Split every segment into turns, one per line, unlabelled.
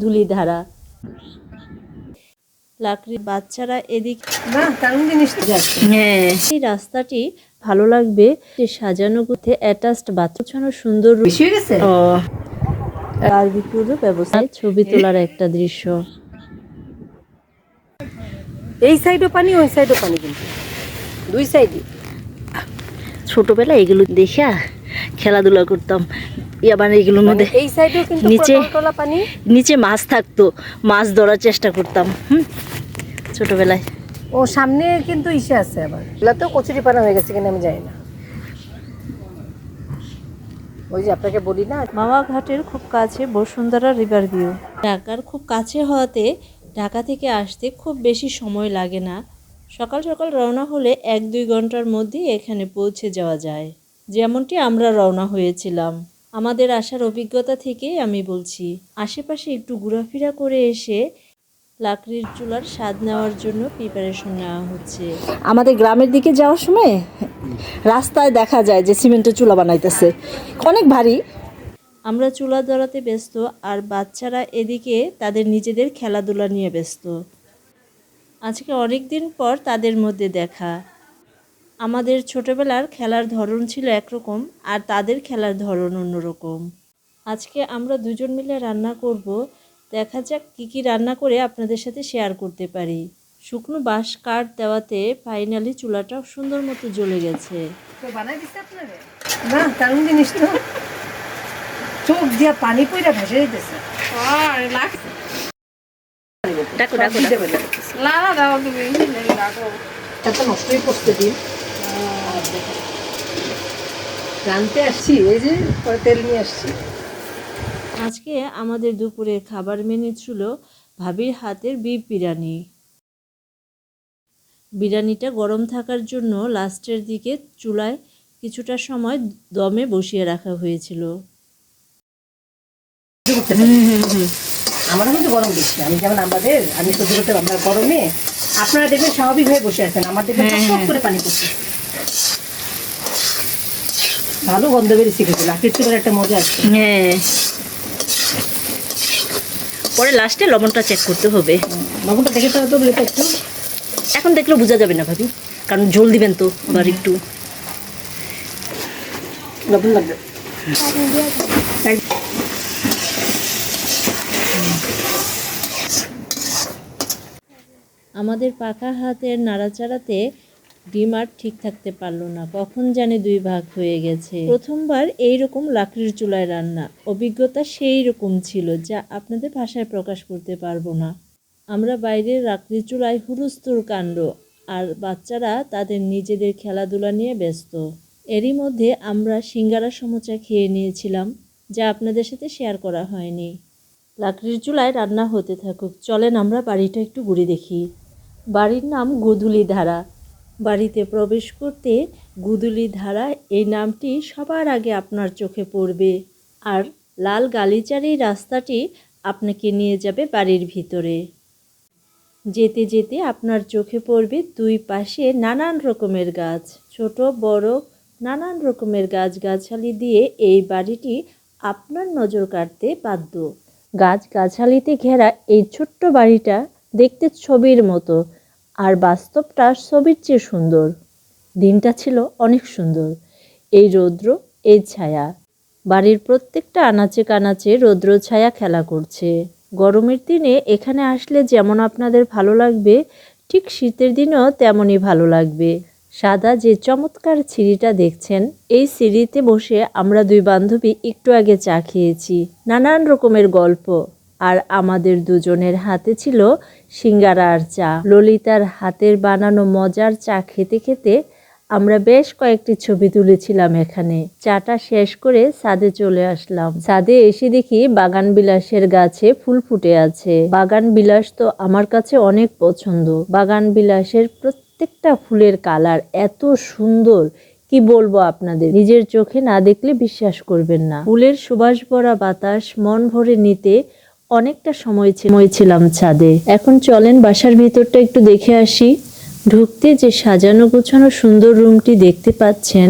ধুলি ধারা লাকড়ির বাচ্চারা এদিকে হ্যাঁ এই রাস্তাটি ভালো লাগবে যে সাজানো গুতে অ্যাটাচড বাথরুম সুন্দর বারবিকিউর ব্যবস্থায় ছবি তোলার একটা দৃশ্য।
এই সাইডও পানি ওই সাইডও পানি, কিন্তু দুই সাইডই।
ছোটবেলায় এগুলো দেখা খেলাধুলা করতাম, আবার এগুলোর মধ্যে
এই সাইডেও কিন্তু
নিচে
পানি,
নিচে মাছ থাকতো, মাছ ধরার চেষ্টা করতাম ছোটবেলায়।
ও সামনে কিন্তু ইসে আছে, আবার এগুলা তো কচুরি পানা হয়ে গেছে কিনা আমি জানি না। ওই যে আপনাকে বলি না,
মামা ঘাটের খুব কাছে বসুন্ধরা রিভার ভিউ। ঢাকার খুব কাছে হওয়াতে ঢাকা থেকে আসতে খুব বেশি সময় লাগে না। সকাল সকাল রওনা হলে 1-2 ঘন্টার মধ্যেই এখানে পৌঁছে যাওয়া যায়, যেমনটি আমরা রওনা হয়েছিলাম। আমাদের আসার অভিজ্ঞতা থেকেই আমি বলছি। আশেপাশে একটু ঘোরাফেরা করে এসে লাকড়ির চুলার স্বাদ নেওয়ার জন্য প্রিপারেশন নেওয়া হচ্ছে।
আমাদের গ্রামের দিকে যাওয়ার সময় রাস্তায় দেখা যায় যে সিমেন্টের চুলা বানাইতেছে, অনেক ভারী।
আমরা চুলা ধরাতে ব্যস্ত, আর বাচ্চারা এদিকে তাদের নিজেদের খেলাধুলা নিয়ে ব্যস্ত। আজকে অনেক দিন পর তাদের মধ্যে দেখা। আমাদের ছোটবেলার খেলার ধরন ছিল একরকম, আর তাদের খেলার ধরন অন্যরকম। আজকে আমরা দুজন মিলে রান্না করব। দেখা যাক কী রান্না করে আপনাদের সাথে শেয়ার করতে পারি। শুকনো বাঁশ কাঠ দেওয়াতে ফাইনালি চুলাটা সুন্দর মতো জ্বলে গেছে।
না কারণ জিনিস তো চোখ দিয়া পানি পইরা ভেসে যেতেছে।
ডাকো ডাকো
নষ্টই করতে দিন জানতে আসছি, এই যে তেল নিয়ে আসছি।
আজকে আমাদের দুপুরের খাবার মেনু ছিল ভাবির হাতের বিফ বিরিয়ানি। বিরিয়ানিটা গরম থাকার জন্য লাস্টের দিকে চুলায় কিছুটা সময় দমে বসিয়ে রাখা হয়েছিল।
আমারও কিন্তু গরম বেশি, আমি যেমন আমি সহ্য করতে আমরা গরমে, আপনারা দেখবেন স্বাভাবিক হয়ে বসে আছেন, আমার দেখবেন টপ করে পানি পড়ছে। ভালো গন্ধ বেরিয়েছে, কিন্তু লাকড়ির চুলার একটা মজা আছে।
হ্যাঁ, পরে লাস্টে লবণটা চেক করতে হবে।
লবণটা দেখে তো বলে একটু,
এখন দেখলে বোঝা যাবে না ভাবি, কারণ ঝোল দিবেন তো আবার একটু
লবণ লাগবে।
আমাদের পাকা হাতের নাড়াচাড়াতে ডিম আর ঠিক থাকতে পারলো না, কখন জানি 2 ভাগ হয়ে গেছে। প্রথমবার এইরকম লাকড়ির চুলায় রান্না, অভিজ্ঞতা সেই রকম ছিল যা আপনাদের ভাষায় প্রকাশ করতে পারবো না। আমরা বাইরের লাকড়ির চুলায় হুলস্থুল কাণ্ড, আর বাচ্চারা তাদের নিজেদের খেলাধুলা নিয়ে ব্যস্ত। এরই মধ্যে আমরা সিঙ্গারা সমোচা খেয়ে নিয়েছিলাম, যা আপনাদের সাথে শেয়ার করা হয়নি। লাকড়ির চুলায় রান্না হতে থাকুক, চলেন আমরা বাড়িটা একটু ঘুরে দেখি। বাড়ির নাম গুদুলি ধারা। বাড়িতে প্রবেশ করতে গুদুলি ধারা এই নামটি সবার আগে আপনার চোখে পড়বে, আর লাল গালিচার এই রাস্তাটি আপনাকে নিয়ে যাবে বাড়ির ভিতরে। যেতে যেতে আপনার চোখে পড়বে 2 পাশে নানান রকমের গাছ, ছোট বড় নানান রকমের গাছগাছালি দিয়ে এই বাড়িটি আপনার নজর কাড়তে বাধ্য। গাছগাছালিতে ঘেরা এই ছোট্ট বাড়িটা দেখতে ছবির মতো, আর বাস্তবটা ছবির চেয়ে সুন্দর। দিনটা ছিল অনেক সুন্দর, এই রৌদ্র, এই ছায়া। বাড়ির প্রত্যেকটা আনাচে কানাচে রৌদ্র ছায়া খেলা করছে। গরমের দিনে এখানে আসলে যেমন আপনাদের ভালো লাগবে, ঠিক শীতের দিনেও তেমনই ভালো লাগবে। সাদা যে চমৎকার সিঁড়িটা দেখছেন, এই সিঁড়িতে বসে আমরা 2 বান্ধবী একটু আগে চা খেয়েছি, নানান রকমের গল্প, আর আমাদের দুজনের হাতে ছিল সিঙ্গারা আর চা। ললিতার হাতের বানানো মজার চা খেতে খেতে আমরা বেশ কয়েকটি ছবি তুলেছিলাম এখানে। চাটা শেষ করে ছাদে চলে আসলাম। ছাদে এসে দেখি বাগান বিলাসের গাছে ফুল ফুটে আছে। বাগান বিলাস তো আমার কাছে অনেক পছন্দ। বাগান বিলাসের প্রত্যেকটা ফুলের কালার এত সুন্দর, কি বলবো আপনাদের, নিজের চোখে না দেখলে বিশ্বাস করবেন না। ফুলের সুবাস ভরা বাতাস মন ভরে নিতে অনেকটা সময় ছিলাম ছাদে। এখন চলেন বাসার ভিতরটা একটু দেখে আসি। ঢুকতে যে সাজানো গোছানো সুন্দর রুমটি দেখতে পাচ্ছেন,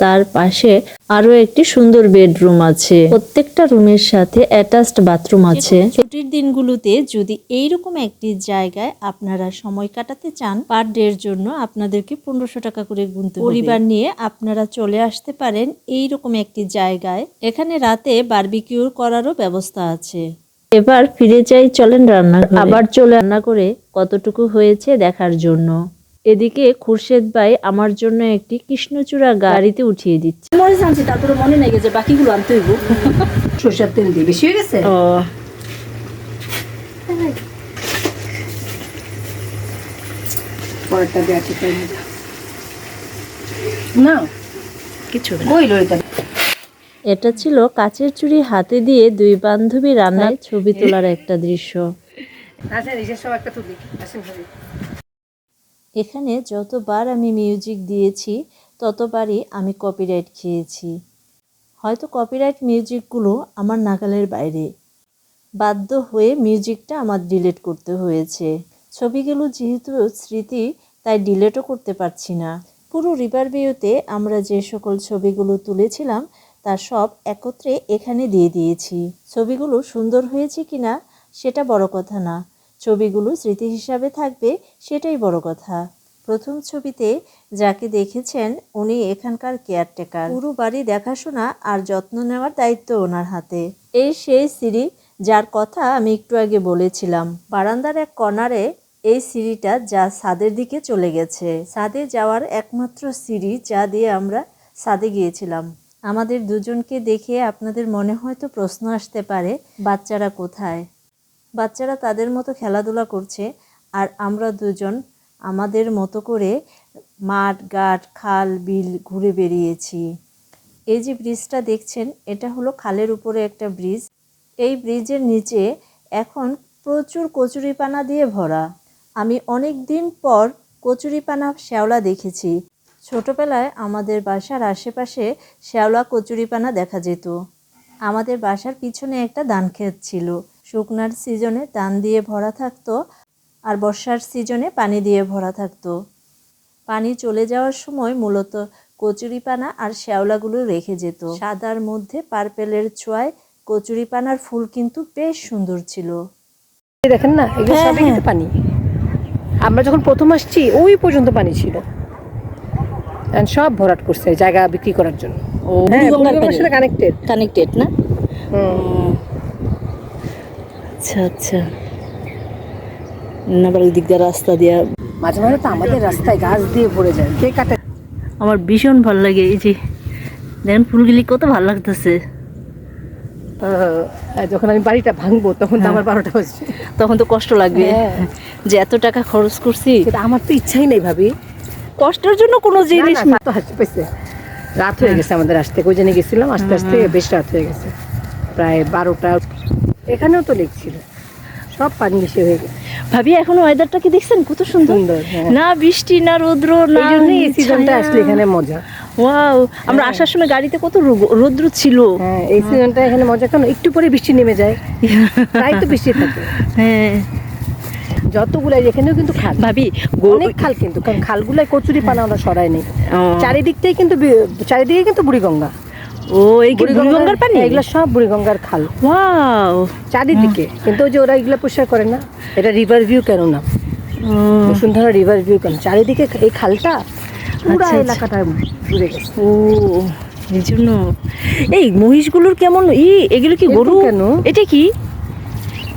তার পাশে আরো একটি সুন্দর বেডরুম আছে। প্রত্যেকটা রুমের সাথে অ্যাটাচড বাথরুম আছে। ছুটির দিনগুলোতে যদি এইরকম একটি জায়গায় আপনারা সময় কাটাতে চান, পার ডে এর জন্য আপনাদেরকে 1500 টাকা করে গুনতে হবে। পরিবার নিয়ে আপনারা চলে আসতে পারেন এইরকম একটি জায়গায়। এখানে রাতে বারবিকিউ করারও ব্যবস্থা আছে। এবার ফিরে যাই, চলেন রান্না আবার চলে রান্না করে কতটুকু হয়েছে দেখার জন্য। এদিকে খুরশেদ ভাই আমার জন্য একটি কৃষ্ণচূড়া গাড়িতে উঠিয়ে দিচ্ছে।
মরিচ আনছি, তারপরে মনে নেই যে বাকিগুলো আনতে হইব।
সরষের তেল দিয়ে বেশি হয়ে গেছে।
ও
পরেরটা দেওয়া ঠিক হয়নি। না
কিছু না।
কই লইতা
এটা ছিল কাচের চুড়ি হাতে দিয়ে দুই বান্ধবী রান্নায় ছবি তোলার একটা দৃশ্য।
আচ্ছা নিজের সব একটা তুলি আসেন ভাবি।
এখানে যতবার আমি মিউজিক দিয়েছি ততবারই আমি কপিরাইট খেয়েছি। হয়তো কপিরাইট মিউজিকগুলো আমার নাগালের বাইরে, বাধ্য হয়ে মিউজিকটা আমার ডিলিট করতে হয়েছে। ছবিগুলো যেহেতু স্মৃতি, তাই ডিলিটও করতে পারছি না। পুরো রিভার ভিউতে আমরা যে সকল ছবিগুলো তুলেছিলাম তার সব একত্রে এখানে দিয়ে দিয়েছি। ছবিগুলো সুন্দর হয়েছে কিনা সেটা বড় কথা না, ছবিগুলো স্মৃতি হিসাবে থাকবে সেটাই বড় কথা। প্রথম ছবিতে যাকে দেখেছেন উনি এখানকার কেয়ারটেকার। পুরো বাড়ি দেখাশোনা আর যত্ন নেওয়ার দায়িত্ব ওনার হাতে। এই সেই সিঁড়ি যার কথা আমি একটু আগে বলেছিলাম। বারান্দার এক কর্নারে এই সিঁড়িটা যা ছাদের দিকে চলে গেছে। ছাদে যাওয়ার একমাত্র সিঁড়ি যা দিয়ে আমরা ছাদে গিয়েছিলাম। আমাদের দুজনকে দেখে আপনাদের মনে হয়তো প্রশ্ন আসতে পারে, বাচ্চারা কোথায়? বাচ্চারা তাদের মতো খেলাধুলা করছে আর আমরা দুজন আমাদের মতো করে মাঠ, ঘাট, খাল, বিল ঘুরে বেরিয়েছি। এই যে ব্রিজটা দেখছেন এটা হলো খালের উপরে একটা ব্রিজ। এই ব্রিজের নিচে এখন প্রচুর কচুরিপানা দিয়ে ভরা। আমি অনেক দিন পর কচুরিপানা শ্যাওলা দেখেছি। ছোটবেলায় আমাদের বাসার আশেপাশে শ্যাওলা কচুরিপানা দেখা যেত। আমাদের বাসার পিছনে একটা ধান ক্ষেত ছিল। শুকনার সিজনে ধান দিয়ে ভরা থাকতো আর বর্ষার সিজনে পানি দিয়ে ভরা থাকতো। পানি চলে যাওয়ার সময় মূলত কচুরিপানা আর শ্যাওলাগুলো রেখে যেত। সাদার মধ্যে পার্পেলের ছোঁয়ায় কচুরিপানার ফুল কিন্তু বেশ সুন্দর ছিল।
দেখেন না এগুলো সবই কিন্তু পানি। আমরা যখন প্রথম আসছি ওই পর্যন্ত পানি ছিল, এখন সব ভরাট করছে জায়গা বিক্রি করার জন্য।
ও
হ্যাঁ
বুড়িগঙ্গার
বুড়িগঙ্গার সাথে কানেক্টেড।
কানেক্টেড না?
হুম
আচ্ছা আচ্ছা। না বাড়ির দিক দিয়ে রাস্তা দিয়া
মাঝে মাঝে তো আমাদের রাস্তায় গাছ দিয়ে ভরে যায়, কে কাটে?
আমার ভীষণ ভালো লাগে। এই যে দেখেন ফুলগুলি কত ভালো লাগতেছে।
যখন আমি বাড়িটা ভাঙবো তখন তো আমার 12টা বাজবে,
তখন তো কষ্ট লাগবে
হ্যাঁ।
যে এত টাকা খরচ করছি।
কিন্তু আমার তো ইচ্ছাই নেই ভাবি।
কষ্টের জন্য কোনো জিনিস
না, না, তো হাসি পাইছে। রাত হয়ে গেছে আমাদের আসতে, ওই জন্য গেছিলাম, আস্তে আস্তে বেশ রাত হয়ে গেছে, প্রায় 12টা। এখানেও তো লেক ছিল, সব পানি বেশি হয়ে গেছে।
ভাবি এখন ওয়েদারটা কি দেখছেন কত সুন্দর?
সুন্দর, হ্যাঁ।
না বৃষ্টি না রৌদ্র না,
এই জন্যই এই সিজনটা আসলে এখানে মজা।
ওয়াও, আমরা আসার সময় গাড়িতে কত রৌদ্র ছিল।
হ্যাঁ এই সিজনটা এখানে মজা, কারণ একটু পরে বৃষ্টি নেমে যায়, তাই তো বৃষ্টি থাকে।
হ্যাঁ
যতগুলাই এখানেও কিন্তু খাল,
ভাবি
অনেক খাল, কিন্তু কারণ খালগুলাই কচুরি পানা আমরা সরাই নেই।
ও।
চারিদিকটাই কিন্তু চারিদিকে কিন্তু বুড়িগঙ্গা।
ও এই কি বুড়িগঙ্গার পানি?
এগুলো সব বুড়িগঙ্গার খাল,
ওয়াও।
চারিদিকে। কিন্তু ওই যে ওরা এগুলো পরিষ্কার করে না, এটা রিভার ভিউ কেন না, বসুন্ধরা রিভার ভিউ কেন, চারিদিকে এই খালটা পুরো
আচ্ছা, আচ্ছা।
এলাকাটা জুড়ে গেছে।
ও এই জন্য এই মহিষগুলোর কেমন এগুলো কি গরু?
এরকম কেন?
এটা কি?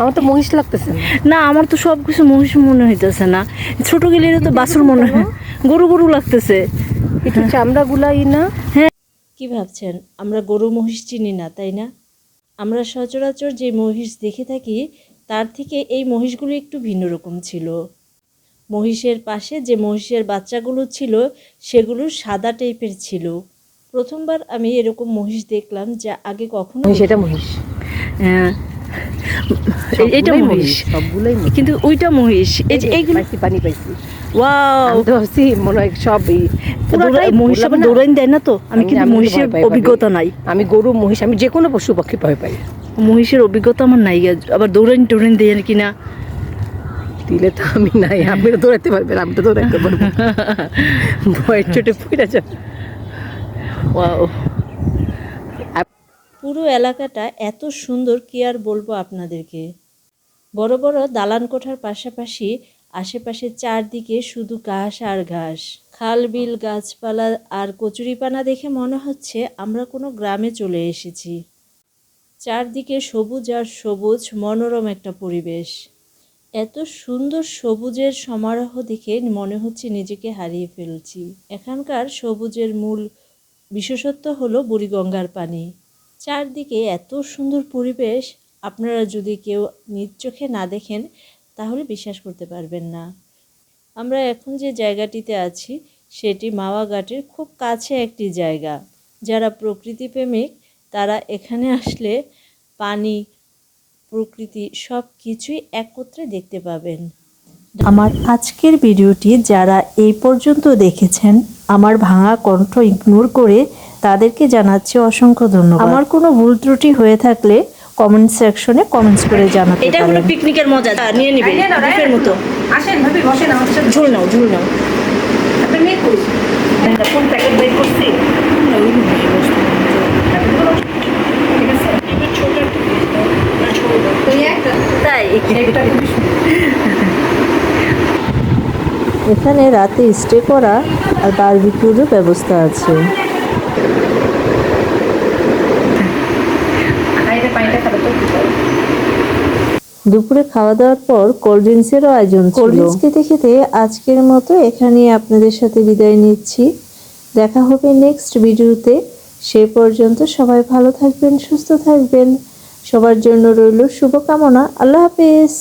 আমার তো মহিষ লাগতেছে না।
না আমার তো সব কিছু মহিষ মনে হইতেছে না, ছোট গেলেও তো বাছুর মনে হয়, গরু গরু লাগতেছে।
একটু চামড়া গুলাই না।
কি ভাবছেন আমরা গরু মহিষ চিনি না, তাই না? আমরা সচরাচর যে মহিষ দেখে থাকি তার থেকে এই মহিষগুলো একটু ভিন্ন রকম ছিল। মহিষের পাশে যে মহিষের বাচ্চাগুলো ছিল সেগুলো সাদা টাইপের ছিল। প্রথমবার আমি এরকম মহিষ দেখলাম যা আগে কখনো
মহিষ, এটা মহিষ।
হ্যাঁ এটা
সবগুলোই
মহিষ,
সবগুলোই মহিষ।
কিন্তু ওইটা মহিষ। এই যে এইগুলো
পাইছি, পানি পাইছি।
ওয়াও,
আমি তো ভাবছি মনে হয় সব পুরোটাই
মহিষ আবার দৌড়াইন দেয় না তো? আমি কিন্তু
আমি
মহিষের
ভয় পাই,
অভিজ্ঞতা নাই।
আমি গরু মহিষ, আমি যে কোনো পশু পাখি ভয় পাই।
মহিষের অভিজ্ঞতা আমার নাই, আবার দৌড়াইন টোড়াইন দেয় কিনা
দিলে তো আমি নাই, আপনি তো দৌড়াতে পারবেন, আমি তো দৌড়াতে পারবো ভয়ের চোটে পুড়ে যাবে। ওয়াও।
পুরো এলাকাটা এত সুন্দর কি আর বলবো আপনাদেরকে। বড় বড় দালান কোঠার পাশাপাশি আশেপাশে চারদিকে শুধু ঘাস আর ঘাস, খাল বিল গাছপালা আর কচুরিপানা দেখে মনে হচ্ছে আমরা কোনো গ্রামে চলে এসেছি। চারদিকে সবুজ আর সবুজ, মনোরম একটা পরিবেশ। এত সুন্দর সবুজের সমারোহ দেখে মনে হচ্ছে নিজেকে হারিয়ে ফেলছি। এখানকার সবুজের মূল বিশেষত্ব হলো বুড়িগঙ্গার পানি। চারদিকে এত সুন্দর পরিবেশ, আপনারা যদি কেউ নিজ চোখে না দেখেন তাহলে বিশ্বাস করতে পারবেন না। আমরা এখন যে জায়গাটিতে আছি সেটি মাওয়া ঘাটের খুব কাছে একটি জায়গা। যারা প্রকৃতি প্রেমিক তারা এখানে আসলে পানি, প্রকৃতি সব কিছুই একত্রে দেখতে পাবেন। আমার আজকের ভিডিওটি যারা এই পর্যন্ত দেখেছেন, আমার ভাঙা কণ্ঠ ইগনোর করে তাদেরকে জানাচ্ছি অসংখ্য ধন্যবাদ। আমার কোনো ভুল ত্রুটি হয়ে থাকলে কমেন্ট সেকশনে কমেন্টস করে জানাতে
এটা হলো
পারেন।
পিকনিকের মজা, নিয়ে নিবে বুফের মতো।
আসেন ভাবি, বসেন আমাদের সাথে।
ঝুল নাও, ঝুল নাও।
আপনি মেয়ে কই? কোন প্যাকেট বের করছি? ঠিক আছে? ওই একটা।
তাই
একটা খুবই
এখানে রাতে স্টে করা আর বারবিকিউরও ব্যবস্থা আছে।
পানিটা খাবে তো।
দুপুরে খাওয়া দাওয়ার পর কোল্ড ড্রিঙ্কসেরও আয়োজন ছিল। কোল্ড ড্রিঙ্কস খেতে খেতে আজকের মতো এখানে আপনাদের সাথে বিদায় নিচ্ছি। দেখা হবে নেক্সট ভিডিওতে। সে পর্যন্ত সবাই ভালো থাকবেন, সুস্থ থাকবেন। সবার জন্য রইল শুভকামনা। আল্লাহ হাফেজ।